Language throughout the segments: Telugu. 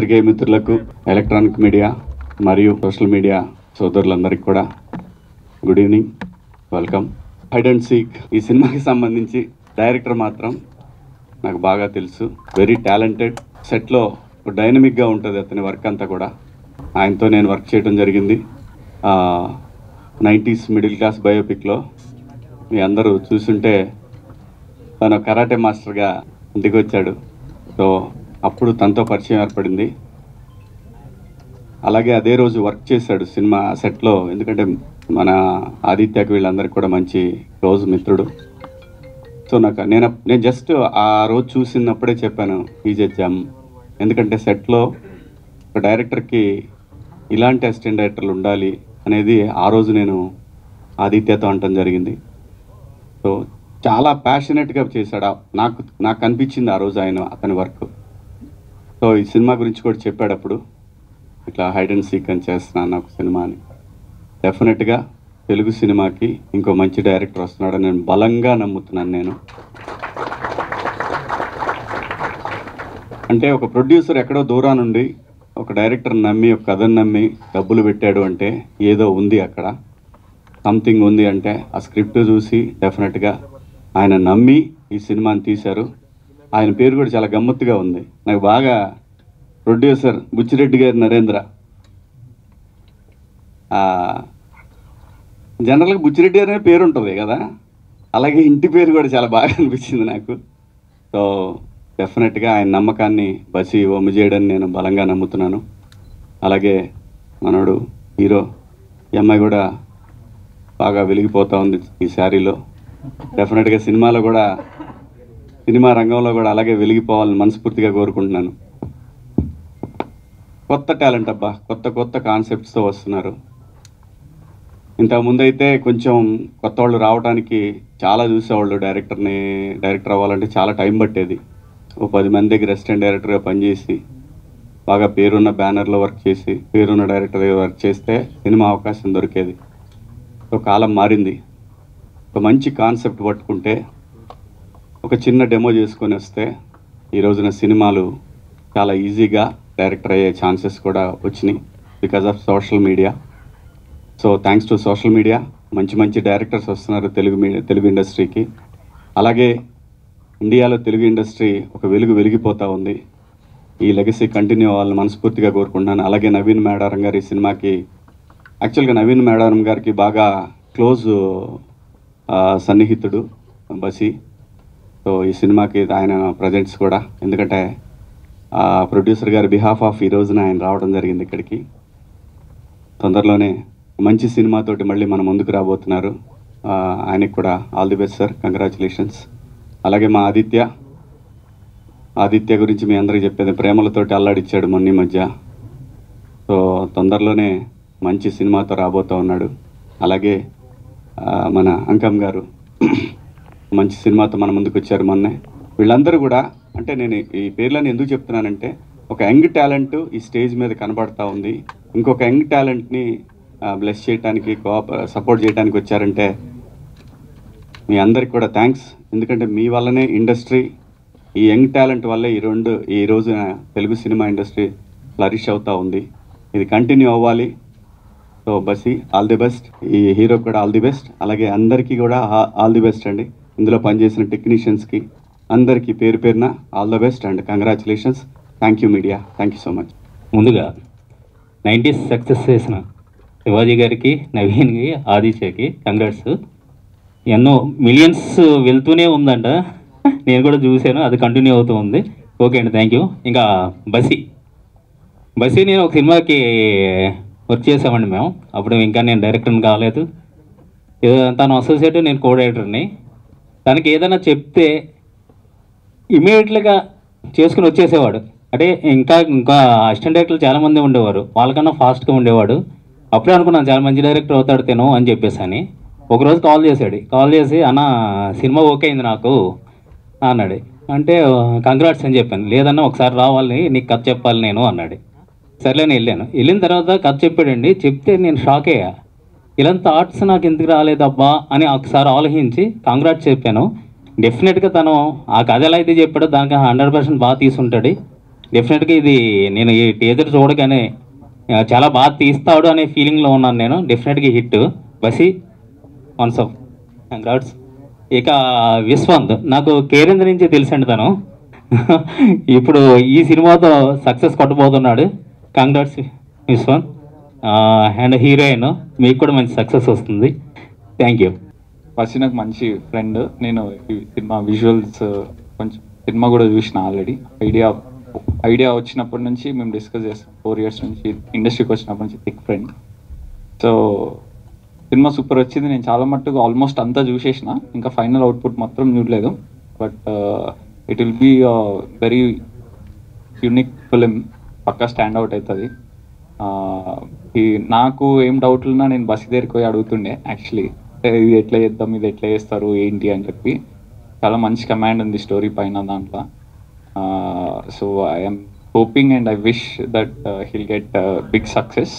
పాత్రికేయ మిత్రులకు, ఎలక్ట్రానిక్ మీడియా మరియు సోషల్ మీడియా సోదరులందరికీ కూడా good evening, welcome. Hide and seek ఈ సినిమాకి సంబంధించి డైరెక్టర్ మాత్రం నాకు బాగా తెలుసు. Very talented. సెట్లో డైనమిక్గా ఉంటుంది అతని వర్క్ అంతా కూడా. ఆయనతో నేను వర్క్ చేయడం జరిగింది. 90s మిడిల్ క్లాస్ బయోపిక్లో మీ అందరూ చూసుంటే తను కరాటే మాస్టర్గా ఇంటికి వచ్చాడు. సో అప్పుడు తనతో పరిచయం ఏర్పడింది. అలాగే అదే రోజు వర్క్ చేశాడు సినిమా సెట్లో. ఎందుకంటే మన ఆదిత్యకి వీళ్ళందరికీ కూడా మంచి క్లోజ్ మిత్రుడు. సో నేను జస్ట్ ఆ రోజు చూసినప్పుడే చెప్పాను ఈజ్ ఎ జమ్. ఎందుకంటే సెట్లో ఒక డైరెక్టర్కి ఇలాంటి అసిస్టెంట్ డైరెక్టర్లు ఉండాలి అనేది ఆ రోజు నేను ఆదిత్యతో అనటం జరిగింది. సో చాలా ప్యాషనెట్గా చేశాడు. నాకు అనిపించింది ఆ రోజు అతని వర్క్. సో ఈ సినిమా గురించి కూడా చెప్పాడప్పుడు, ఇట్లా హైడ్ అండ్ సీక్ అని చేస్తున్నాను నాకు సినిమా అని. డెఫినెట్గా తెలుగు సినిమాకి ఇంకో మంచి డైరెక్టర్ వస్తున్నాడని నేను బలంగా నమ్ముతున్నాను. నేను అంటే ఒక ప్రొడ్యూసర్ ఎక్కడో దూరం నుండి ఒక డైరెక్టర్ నమ్మి, ఒక కథను నమ్మి డబ్బులు పెట్టాడు అంటే ఏదో ఉంది అక్కడ, సంథింగ్ ఉంది. అంటే ఆ స్క్రిప్ట్ చూసి డెఫినెట్గా ఆయన నమ్మి ఈ సినిమాని తీశారు. ఆయన పేరు కూడా చాలా గమ్మత్తుగా ఉంది. నాకు బాగా ప్రొడ్యూసర్ బుచ్చిరెడ్డి గారి నరేంద్ర. జనరల్గా బుచ్చిరెడ్డి గారి పేరు ఉంటుంది కదా, అలాగే ఇంటి పేరు కూడా చాలా బాగా అనిపించింది నాకు. సో డెఫినెట్గా ఆయన నమ్మకాన్ని బసి ఒమ్ము చేయడని నేను బలంగా నమ్ముతున్నాను. అలాగే మనోడు హీరో ఈ అమ్మాయి కూడా బాగా వెలిగిపోతూ ఉంది ఈ శారీలో. డెఫినెట్గా సినిమా రంగంలో కూడా అలాగే వెలిగిపోవాలని మనస్ఫూర్తిగా కోరుకుంటున్నాను. కొత్త టాలెంట్ అబ్బా, కొత్త కాన్సెప్ట్స్తో వస్తున్నారు. ఇంతకుముందు అయితే కొంచెం కొత్త వాళ్ళు రావడానికి చాలా చూసేవాళ్ళు. డైరెక్టర్ అవ్వాలంటే చాలా టైం పట్టేది. ఓ 10 మంది దగ్గర అసిస్టెంట్ డైరెక్టర్గా పనిచేసి బాగా పేరున్న బ్యానర్లో వర్క్ చేసి పేరున్న డైరెక్టర్గా వర్క్ చేస్తే సినిమా అవకాశం దొరికేది. సో కాలం మారింది. ఒక మంచి కాన్సెప్ట్ పట్టుకుంటే, ఒక చిన్న డెమో చేసుకొని వస్తే ఈ రోజున సినిమాలు చాలా ఈజీగా డైరెక్టర్ అయ్యే ఛాన్సెస్ కూడా వచ్చినాయి because of social media. So thanks to social media మంచి డైరెక్టర్స్ వస్తున్నారు తెలుగు ఇండస్ట్రీకి. అలాగే ఇండియాలో తెలుగు ఇండస్ట్రీ ఒక వెలిగిపోతూ ఉంది. ఈ లెగసీ కంటిన్యూ అవ్వాలని మనస్ఫూర్తిగా కోరుకుంటున్నాను. అలాగే నవీన్ మేడారం గారి సినిమాకి, యాక్చువల్గా నవీన్ మేడారం గారికి బాగా క్లోజ్ సన్నిహితుడు బసి. సో ఈ సినిమాకి ఆయన ప్రజెంట్స్ కూడా, ఎందుకంటే ప్రొడ్యూసర్ గారి బిహాఫ్ ఆఫ్ ఈ రోజున ఆయన రావడం జరిగింది ఇక్కడికి. తొందరలోనే మంచి సినిమాతోటి మళ్ళీ మన ముందుకు రాబోతున్నారు. ఆయనకి కూడా all the best sir, congratulations. అలాగే మా ఆదిత్య గురించి మీ అందరికీ చెప్పేది, ప్రేమలతోటి అల్లాడిచ్చాడు మొన్న మధ్య. సో తొందరలోనే మంచి సినిమాతో రాబోతూ ఉన్నాడు. అలాగే మన అంకమ్ గారు మంచి సినిమాతో మన ముందుకు వచ్చారు మొన్నే. వీళ్ళందరూ కూడా, అంటే నేను ఈ పేర్లను ఎందుకు చెప్తున్నానంటే, ఒక యంగ్ టాలెంట్ ఈ స్టేజ్ మీద కనబడతా ఉంది. ఇంకొక యంగ్ టాలెంట్ని బ్లెస్ చేయడానికి, సపోర్ట్ చేయడానికి వచ్చారంటే మీ అందరికి కూడా థ్యాంక్స్. ఎందుకంటే మీ వల్లనే ఇండస్ట్రీ, ఈ యంగ్ టాలెంట్ వల్లే ఈ రోజున తెలుగు సినిమా ఇండస్ట్రీ ఫ్లరిష్ అవుతూ ఉంది. ఇది కంటిన్యూ అవ్వాలి. సో బసి ఆల్ ది బెస్ట్. ఈ హీరో కూడా ఆల్ ది బెస్ట్. అలాగే అందరికీ కూడా ఆల్ ది బెస్ట్ అండి. ఇందులో పనిచేసిన టెక్నీషియన్స్కి అందరికీ పేరున all the best and congratulations. Thank you media, thank you so much. ముందుగా 90s సక్సెస్ చేసిన శివాజీ గారికి, నవీన్కి, ఆదిత్యకి కంగ్రాట్స్. ఎన్నో మిలియన్స్ వెళ్తూనే ఉందంట, నేను కూడా చూశాను, అది కంటిన్యూ అవుతూ ఉంది. ఓకే అండి, థ్యాంక్ యూ. ఇంకా బసి నేను ఒక సినిమాకి వర్క్ చేసామండి మేము. అప్పుడు ఇంకా నేను డైరెక్టర్ని కాలేదు. తను అసోసియేట్, నేను కో డైరెక్టర్ని. తనకి ఏదైనా చెప్తే ఇమీడియట్గా చేసుకుని వచ్చేసేవాడు. అంటే ఇంకా అసిస్టెంట్ డైరెక్టర్లు చాలామంది ఉండేవారు, వాళ్ళకన్నా ఫాస్ట్గా ఉండేవాడు. అప్పుడే అనుకున్నాను చాలా మంచి డైరెక్టర్ అవుతాడు తేనో అని చెప్పేసి అని. ఒకరోజు కాల్ చేసి అన్న సినిమా ఓకే అయింది నాకు అన్నాడు. అంటే కంగ్రాట్స్ అని చెప్పాను. లేదన్నా ఒకసారి రావాలి, నీకు కథ చెప్పాలి నేను అన్నాడు. సర్లేని వెళ్ళిన తర్వాత కథ చెప్పాడండి. చెప్తే నేను షాక్ అయ్యా. ఇలాంటి థాట్స్ నాకు ఎందుకు రాలేదబ్బా అని ఒకసారి ఆలోచించి కంగ్రాట్స్ చెప్పాను. డెఫినెట్గా తను ఆ కథ ఎలా అయితే చెప్పాడో దానికి 100% బాగా తీసుంటాడు. డెఫినెట్గా ఇది నేను ఈ టీజర్ చూడగానే చాలా బాగా తీస్తాడు అనే ఫీలింగ్లో ఉన్నాను నేను. డెఫినెట్గా హిట్ బసి వన్స్ ఆఫ్ కంగ్రాట్స్. ఇక విశ్వంత్ నాకు కేరింద్ర నుంచి తెలుసండి తను. ఇప్పుడు ఈ సినిమాతో సక్సెస్ కొట్టబోతున్నాడు. కంగ్రాట్స్ విశ్వంత్. అండ్ హీరోయిన్ మీకు కూడా మంచి సక్సెస్ వస్తుంది. Thank you. ఫస్ట్ నాకు మంచి ఫ్రెండ్. నేను ఈ సినిమా విజువల్స్ కొంచెం సినిమా కూడా చూసిన ఆల్రెడీ. ఐడియా వచ్చినప్పటి నుంచి మేము డిస్కస్ చేస్తాం. 4 years నుంచి ఇండస్ట్రీకి వచ్చినప్పటి నుంచి thick friend. So cinema super వచ్చింది. నేను చాలా మట్టుకు ఆల్మోస్ట్ అంతా చూసేసిన, ఇంకా ఫైనల్ అవుట్పుట్ మాత్రం చూడలేదు. But it will be very unique film. పక్కా స్టాండ్ అవుట్ అవుతుంది. నాకు ఏం డౌట్లు ఉన్నా నేను బస్ దగ్గరికి పోయి అడుగుతుండే యాక్చువల్లీ, ఇది ఎట్లా చేద్దాం, ఇది ఎట్లా చేస్తారు ఏంటి అని చెప్పి. చాలా మంచి కమాండ్ ఉంది స్టోరీ పైన దాంట్లో. So I'm hoping and I wish that he'll get big success.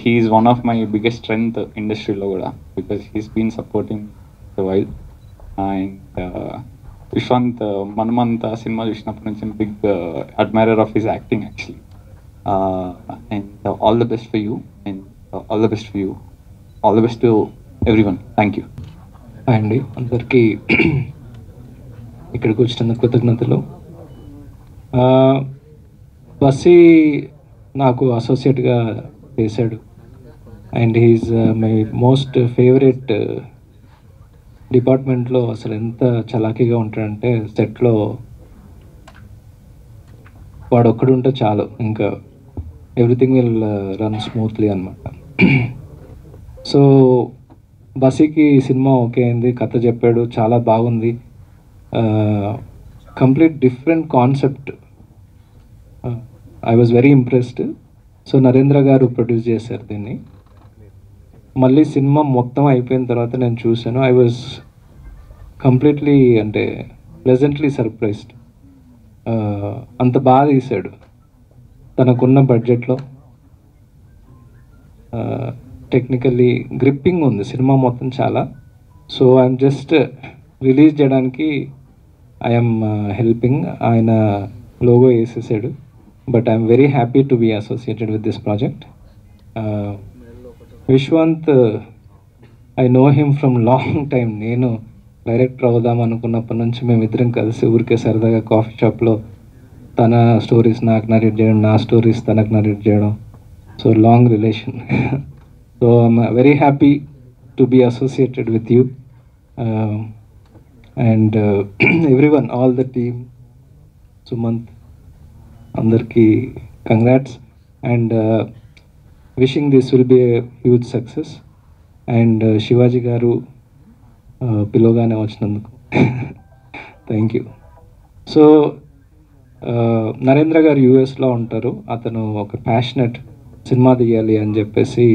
He is one of my biggest strength ఇండస్ట్రీలో కూడా, because he's been supporting the while. And Vishwant మనమంతా సినిమా చూసినప్పటి నుంచి big admirer of his acting actually. And all the best for you, and all the best for you, all the best to everyone. Thank you. Hi అండి అందరికీ. ఇక్కడికి వచ్చిన కృతజ్ఞతలు. బస్సీ నాకు అసోసియేట్గా చేశాడు. And he's my most favourite. డిపార్ట్మెంట్లో అసలు ఎంత చలాకీగా ఉంటాడంటే సెట్లో వాడు ఒక్కడుంటే చాలు, ఇంకా ఎవ్రీథింగ్ విల్ రన్ స్మూత్లీ అనమాట. సో బస్సీకి సినిమా ఓకే అయింది, కథ చెప్పాడు, చాలా బాగుంది. Complete different concept. I was very impressed. So Narendra గారు ప్రొడ్యూస్ చేశారు దీన్ని. మళ్ళీ సినిమా మొత్తం అయిపోయిన తర్వాత నేను చూశాను. ఐ వాజ్ కంప్లీట్లీ అంటే ప్లెజెంట్లీ సర్ప్రైజ్డ్. అంత బాగా తీశాడు తనకున్న బడ్జెట్లో. టెక్నికల్లీ గ్రిప్పింగ్ ఉంది సినిమా మొత్తం చాలా. సో ఐఎమ్ జస్ట్ రిలీజ్ చేయడానికి ఐఎమ్ హెల్పింగ్. ఆయన లోగో వేసేసాడు. But I'm very happy to be associated with this project. Vishwant I know him from long time. నేను డైరెక్టర్ అవుదాం అనుకున్నప్పటి నుంచి మేమిద్దరం కలిసి ఊరికే సరదాగా కాఫీ షాప్లో తన స్టోరీస్ నాకు నరేట్ చేయడం, నా స్టోరీస్ తనకు నరేట్ చేయడం. So long relation. So I'm very happy to be associated with you, and everyone, all the team, Sumant, andarki congrats, and wishing this will be a huge success. And Shivaji garu pilogane vachinanduku thank you. So Narendra గారు యూఎస్లో ఉంటారు. అతను ఒక ప్యాషనెట్ సినిమా తీయాలి అని చెప్పేసి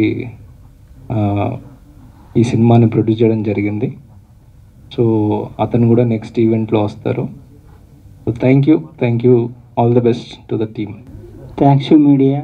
ఈ సినిమాని ప్రొడ్యూస్ చేయడం జరిగింది. సో అతను కూడా నెక్స్ట్ ఈవెంట్లో వస్తారు. So thank you, all the best to the team. Thanks you media.